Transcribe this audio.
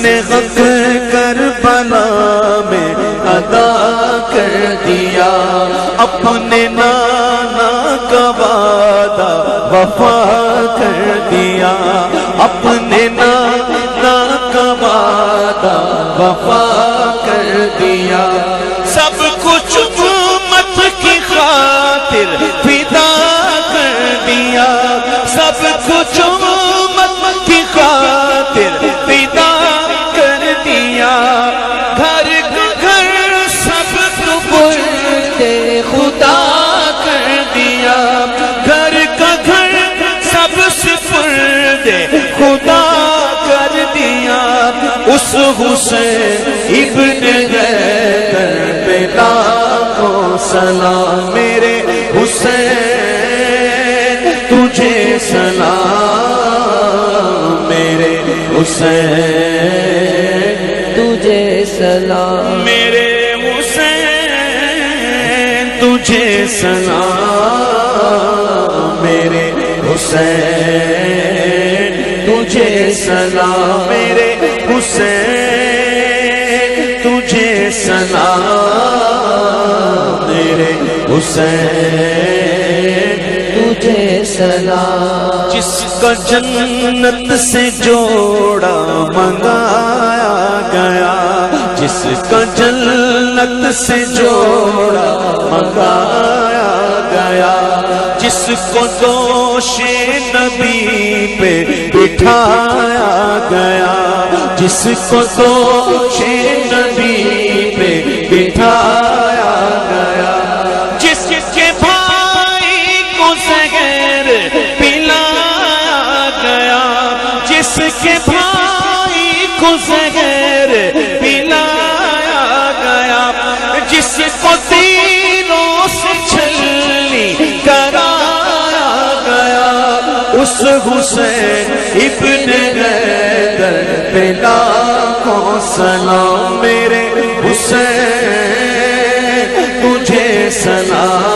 نے حق کربلا میں ادا کر دیا، اپنے نانا کا وعدہ وفا کر دیا، اپنے نانا کا وعدہ وفا کر دیا، سب کچھ امت کی خاطر فدا کر دیا، سب کچھ امت کی خاطر فدا کر دیا، گھر کا گھر سب کو برد خدا کر دیا، گھر کا گھر سب سپرد خدا کر دیا، اس حسین ابن حیدر پہ لاکھوں سلام، میرے حسین تجھے سلام، میرے حسین تجھے سلام، میرے حسین تجھے سلام، میرے حسین تجھے سلام، میرے حسین تجھے سلام، میرے حسین تجھے سلام، جس کا جنت سے جوڑا منگایا گیا، جس کا جنت سے جوڑا منگایا گیا، جس کو دوش نبی پہ بٹھایا گیا، جس کو دوش نبی پہ بٹھایا گیا، جس کے بھائی کو زہر پلایا گیا، جس کے بھائی کو زہر پلایا گیا، جس کو تیروں سے چھلنی کرایا گیا، اس حسین ابن حیدر پہ لاکھوں سلام، میرے حسین تجھے سلام،